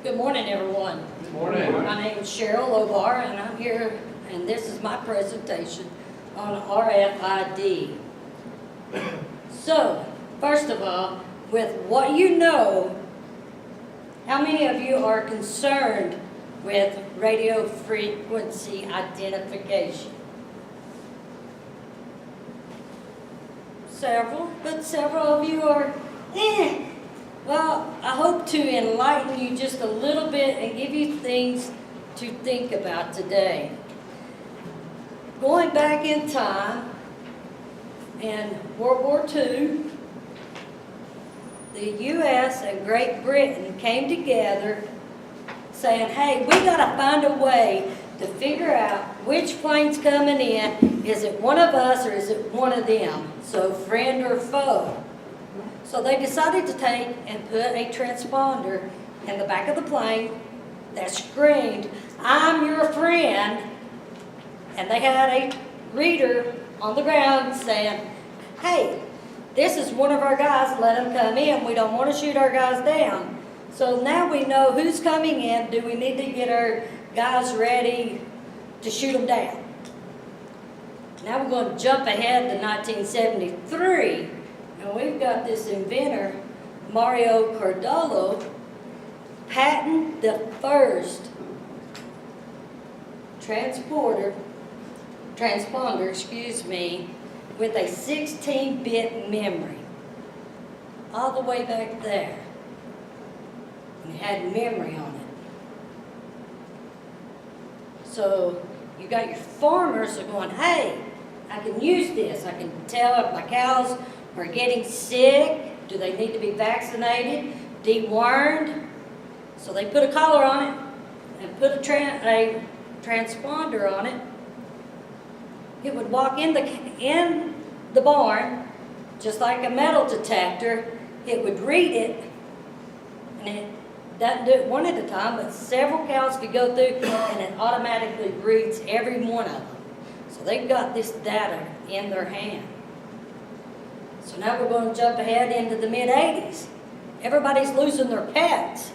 Good morning, everyone. Good morning. My name is Cheryl Obarr, and I'm here, and this is my presentation on RFID. So, first of all, with what you know, how many of you are concerned with radio frequency identification? Several, but several of you are, Well, I hope to enlighten you just a little bit and give you things to think about today. Going back in time, in World War II, the U.S. and Great Britain came together saying, hey, we got to find a way to figure out which plane's coming in. Is it one of us or is it one of them? So friend or foe. So they decided to take and put a transponder in the back of the plane that screamed, I'm your friend. And they had a reader on the ground saying, hey, this is one of our guys, let him come in. We don't want to shoot our guys down. So now we know who's coming in. Do we need to get our guys ready to shoot them down? Now we're going to jump ahead to 1973. And we've got this inventor, Mario Cordolo, patent the first transponder, with a 16-bit memory, all the way back there. And it had memory on it. So you got your farmers are going, hey, I can use this. I can tell if my cows are getting sick. Do they need to be vaccinated, dewormed? So they put a collar on it and put a transponder on it. It would walk in the barn, just like a metal detector. It would read it, and it doesn't do it one at a time, but several cows could go through, and it automatically reads every one of them. So they've got this data in their hand. So now we're going to jump ahead into the mid-80s. Everybody's losing their pets.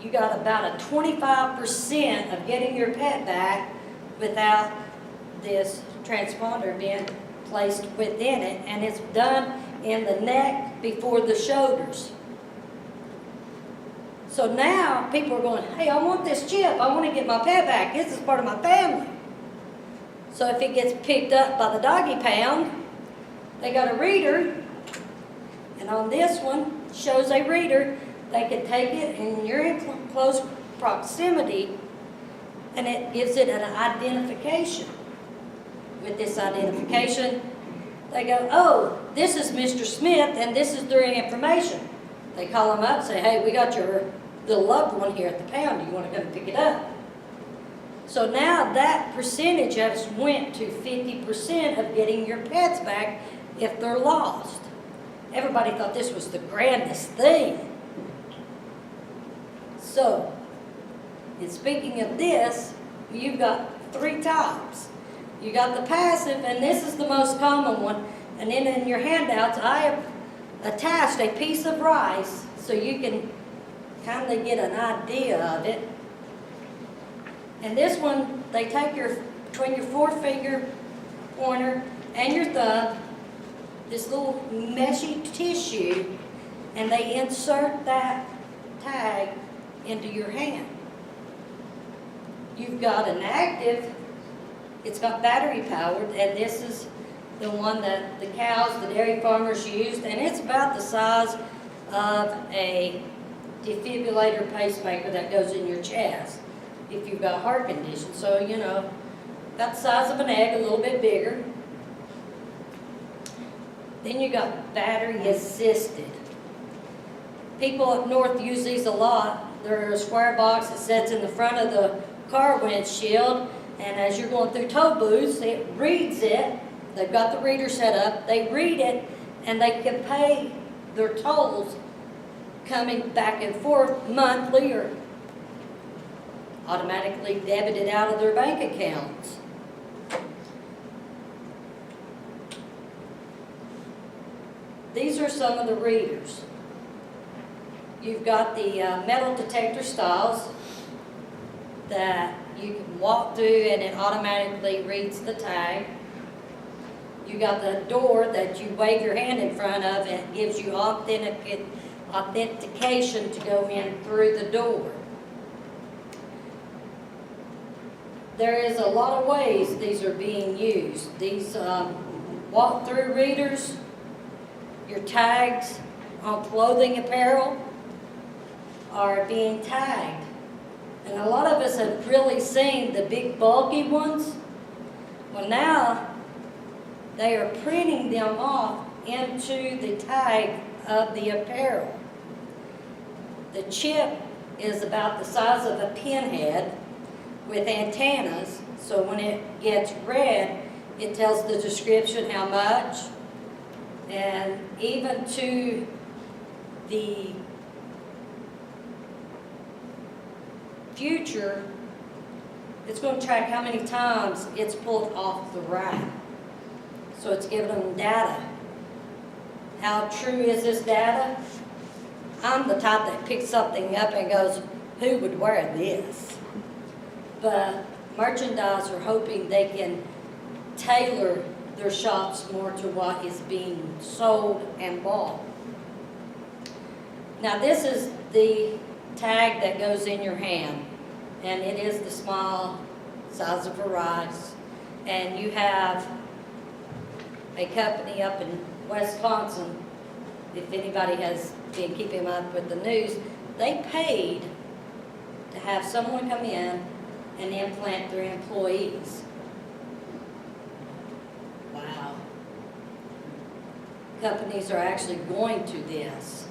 You got about a 25% of getting your pet back without this transponder being placed within it, and it's done in the neck before the shoulders. So now people are going, hey, I want this chip. I want to get my pet back. This is part of my family. So if it gets picked up by the doggy pound, they got a reader, and on this one shows a reader. They can take it, and you're in close proximity, and it gives it an identification. With this identification, they go, oh, this is Mr. Smith, and this is their information. They call them up, say, hey, we got your little loved one here at the pound. Do you want to come pick it up? So now that percentage has went to 50% of getting your pets back if they're lost. Everybody thought this was the grandest thing. So, and speaking of this, you've got three types. You got the passive, and this is the most common one. And then in your handouts, I have attached a piece of rice so you can kind of get an idea of it. And this one, they take between your forefinger, pointer, and your thumb, this little meshy tissue, and they insert that tag into your hand. You've got an active, it's got battery powered, and this is the one that the cows, the dairy farmers used, and it's about the size of a defibrillator pacemaker that goes in your chest if you've got a heart condition. So, you know, about the size of an egg, a little bit bigger. Then you got battery assisted. People up north use these a lot. They're a square box that sits in the front of the car windshield, and as you're going through toll booths, it reads it. They've got the reader set up. They read it, and they can pay their tolls coming back and forth monthly or automatically debited out of their bank accounts. These are some of the readers. You've got the metal detector styles that you can walk through and it automatically reads the tag. You got the door that you wave your hand in front of and it gives you authentication to go in through the door. There is a lot of ways these are being used. These walk-through readers, your tags on clothing apparel are being tagged. And a lot of us have really seen the big bulky ones. Well, now they are printing them off into the tag of the apparel. The chip is about the size of a pinhead with antennas, so when it gets read, it tells the description, how much, and even to the future, it's going to track how many times it's pulled off the rack. So it's giving them data. How true is this data? I'm the type that picks something up and goes, who would wear this? But merchandise are hoping they can tailor their shops more to what is being sold and bought. Now this is the tag that goes in your hand, and it is the small size of a rice. And you have a company up in Wisconsin, if anybody has been keeping up with the news, they paid to have someone come in and implant their employees. Wow. Companies are actually going to this.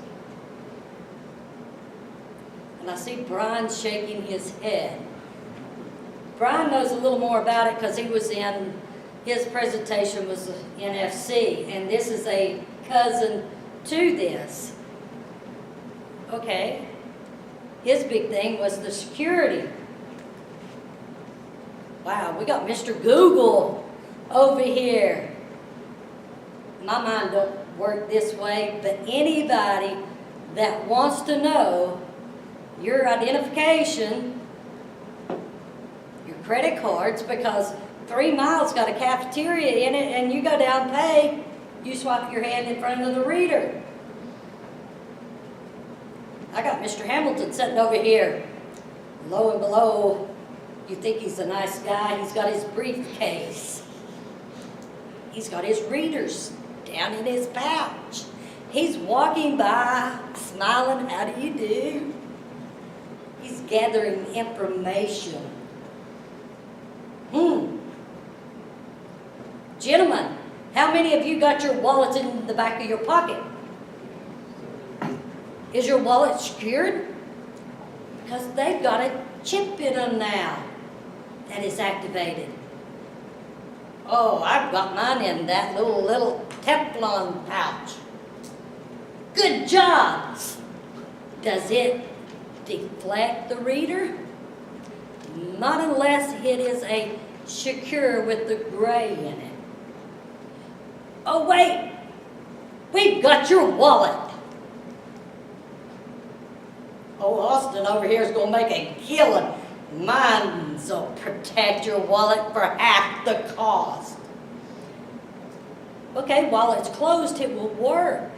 And I see Brian shaking his head. Brian knows a little more about it because he was in, his presentation was NFC, and this is a cousin to this. Okay. His big thing was the security. Wow, we got Mr. Google over here. My mind don't work this way, but anybody that wants to know your identification, your credit cards, because 3 miles got a cafeteria in it, and you go down and pay, you swipe your hand in front of the reader. I got Mr. Hamilton sitting over here. Lo and below, you think he's a nice guy, he's got his briefcase. He's got his readers down in his pouch. He's walking by, smiling, how do you do? He's gathering information. Gentlemen, how many of you got your wallets in the back of your pocket? Is your wallet secured? Because they've got a chip in them now that is activated. Oh, I've got mine in that little Teflon pouch. Good job. Does it deflect the reader? Not unless it is a secure with the gray in it. Oh wait, we've got your wallet. Oh, Austin over here is going to make a killing. Mine's will protect your wallet for half the cost. Okay, while it's closed, it will work.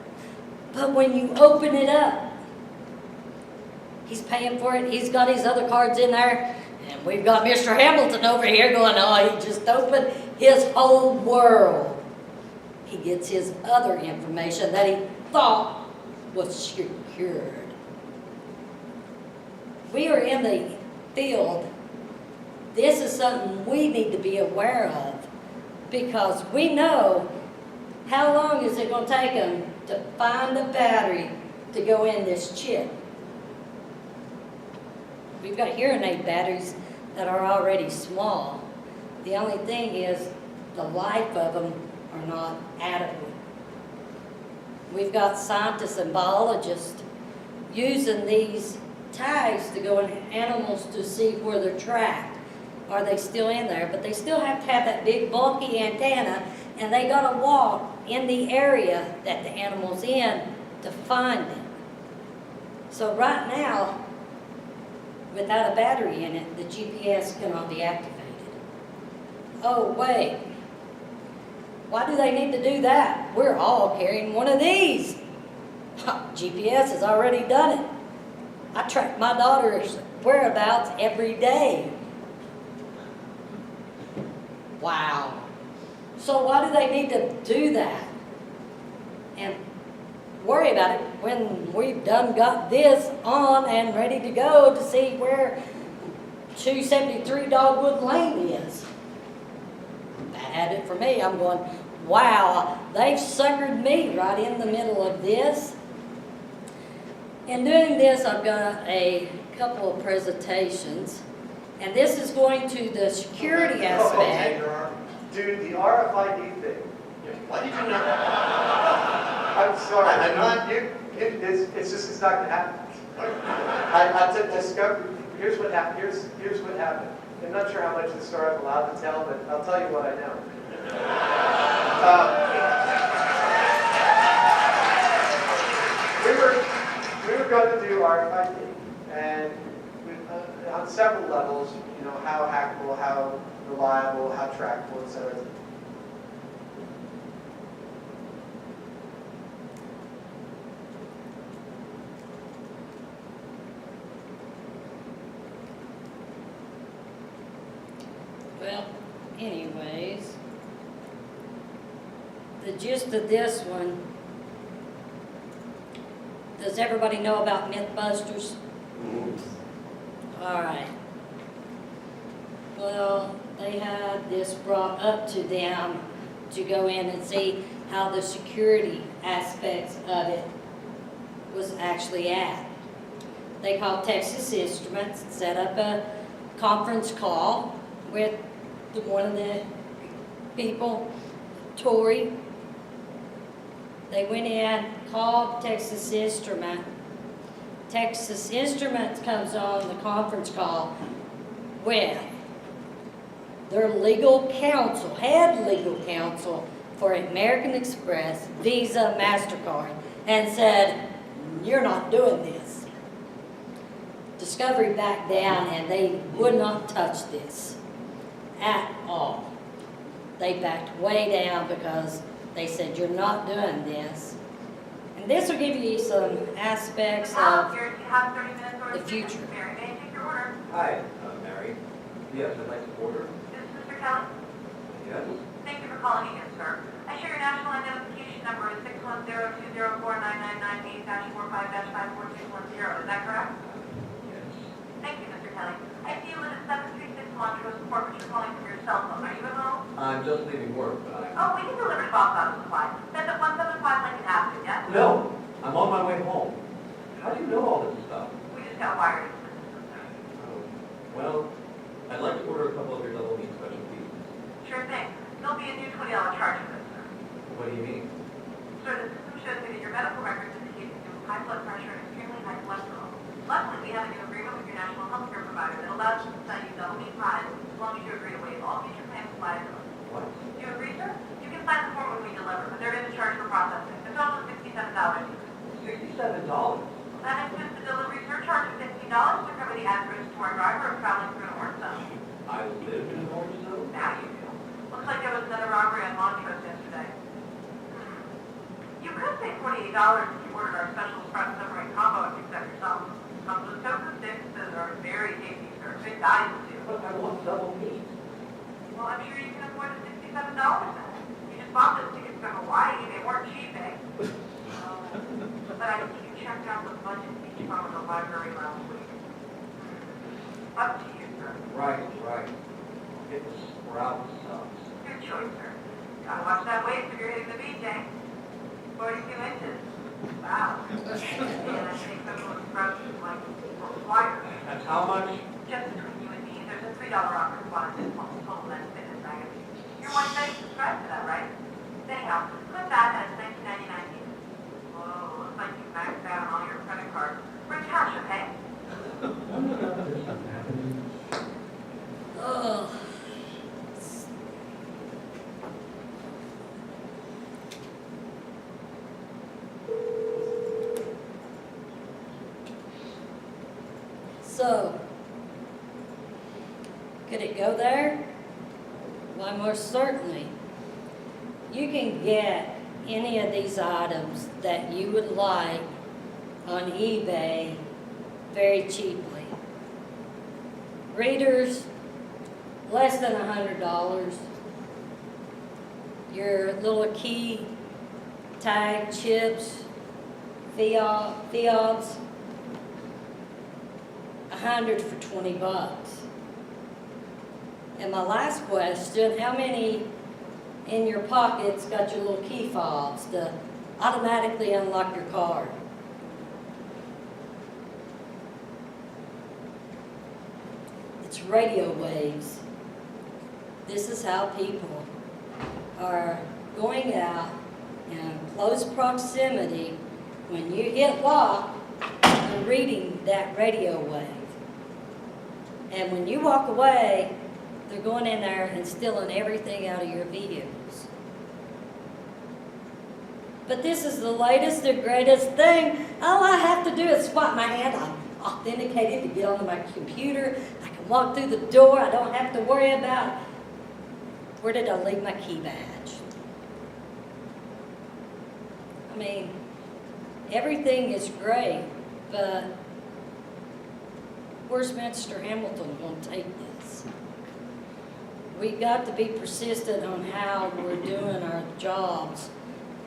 But when you open it up, he's paying for it. He's got his other cards in there. And we've got Mr. Hamilton over here going, oh, he just opened his whole world. He gets his other information that he thought was secured. We are in the field. This is something we need to be aware of, because we know how long is it going to take them to find the battery to go in this chip. We've got hearing aid batteries that are already small. The only thing is the life of them are not adequate. We've got scientists and biologists using these tags to go in animals to see where they're tracked. Are they still in there? But they still have to have that big bulky antenna, and they got to walk in the area that the animal's in to find it. So right now, without a battery in it, the GPS cannot be activated. Oh, wait. Why do they need to do that? We're all carrying one of these. GPS has already done it. I track my daughter's whereabouts every day. Wow. So why do they need to do that? And worry about it when we've done got this on and ready to go to see where 273 Dogwood Lane is. That had it for me. I'm going, wow, they've suckered me right in the middle of this. In doing this, I've got a couple of presentations, and this is going to the security aspect. Dude, the RFID thing. Why did you know that? I'm sorry. I'm not. It's not gonna happen. I discovered. Here's what happened. Here's what happened. I'm not sure how much of the story I'm allowed to tell, but I'll tell you what I know. We were going to do RFID, and on several levels, you know, how hackable, how reliable, how trackable, etc. Well, anyways, the gist of this one, does everybody know about Mythbusters? All right. Well, they had this brought up to them to go in and see how the security aspects of it was actually at. They called Texas Instruments, set up a conference call with one of the people, Tori. They went in, called Texas Instrument. Texas Instruments comes on the conference call with their legal counsel, head legal counsel for American Express, Visa, MasterCard, and said, you're not doing this. Discovery backed down and they would not touch this at all. They backed way down because they said, you're not doing this. And this will give you some aspects of the future. Hi, Mary. Yes, I'd like to order. This is Mr. Kelly. Yes. Thank you for calling again, sir. I share your national identification number is 610-204-999-45-54210. Is that correct? Yes. Thank you, Mr. Kelly. I see you at 736 Montrose Court, but you're calling from your cell phone. Are you at home? I'm just leaving work, but Oh, we can deliver to Bob House Supply. That's at 175 Lincoln Avenue, yes? No, I'm on my way home. How do you know all this stuff? We just got wired. Oh, well, I'd like to order a couple of your double meat specialties. Sure thing. There'll be a new $20 charge for this, sir. What do you mean? Sir, the system shows me that your medical records indicate that you have high blood pressure and extremely high cholesterol. Luckily, we have a new agreement with your national health care provider that allows us to send you double meat pies as long as you agree to waive all future claims liability. What? Do you agree, sir? You can sign the form when we deliver, but they're going to charge for processing. The total is $67. $67? That includes the delivery surcharge of $15 to cover the address to our driver if traveling through an orange zone. I live in an orange zone? Now you do. Looks like there was another robbery on Montrose yesterday. You could pay $48 if you ordered our special express submarine combo and picked up yourself. Comes with tofu sticks that are very tasty, sir. Good value too. But I want double meat. Well, I'm sure you can afford the $67 then. You just bought those tickets from Hawaii. They weren't cheap, eh? But I think you checked out the budget each from the library last week. Up to you, sir. Right. Get the sprout stuff. Good choice, sir. Gotta watch that waist if you're hitting the beach, eh? 42 inches. Wow. And I think some of those sprouts is like required. And how much? Just between you and me, there's a $3 off coupon in this month's Total Men's Fitness magazine. You're one day subscribed to that, right? Anyhow, click that and it's $19.99. Whoa, looks like you maxed out on all your credit cards. Bring cash, okay? Oh. So, could it go there? Why, most certainly. You can get any of these items that you would like on eBay very cheaply. Readers, less than $100. Your little key tag chips, fobs, 100 for 20 bucks. And my last question, how many in your pockets got your little key fobs to automatically unlock your card? It's radio waves. This is how people are going out in close proximity. When you hit lock, they're reading that radio wave. And when you walk away, they're going in there and stealing everything out of your vehicles. But this is the latest and greatest thing. All I have to do is swipe my hand. I'm authenticated to get onto my computer. I can walk through the door. I don't have to worry about where did I leave my key badge. I mean, everything is great, but where's Mr. Hamilton going to take this? We've got to be persistent on how we're doing our jobs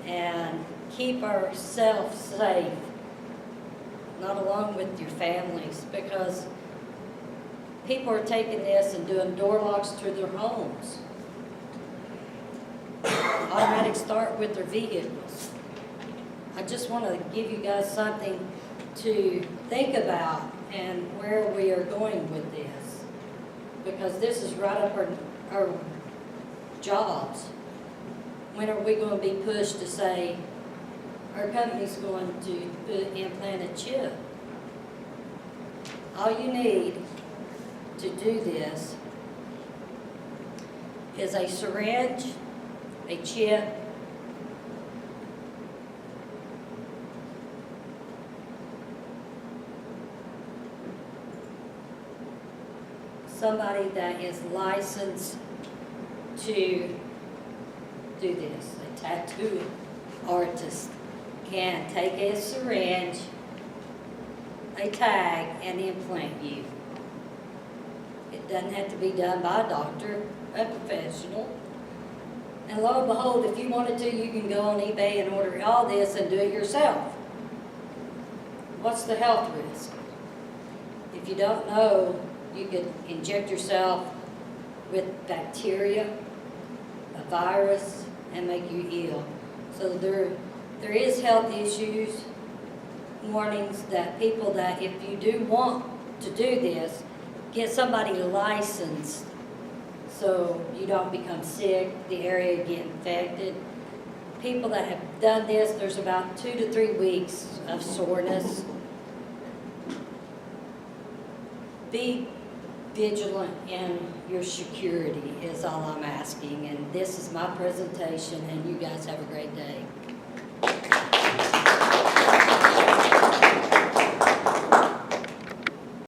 and keep ourselves safe, not along with your families, because people are taking this and doing door locks to their homes. Automatic start with their vehicles. I just want to give you guys something to think about and where we are going with this, because this is right up our jobs. When are we going to be pushed to say our company's going to put implanted chip? All you need to do this is a syringe, a chip, somebody that is licensed to do this. A tattoo artist can take a syringe, a tag, and implant you. It doesn't have to be done by a doctor, a professional. And lo and behold, if you wanted to, you can go on eBay and order all this and do it yourself. What's the health risk? If you don't know, you could inject yourself with bacteria, a virus, and make you ill. So there is health issues, warnings that people that if you do want to do this, get somebody licensed so you don't become sick, the area get infected. People that have done this, there's about 2 to 3 weeks of soreness. Be vigilant in your security is all I'm asking. And this is my presentation, and you guys have a great day.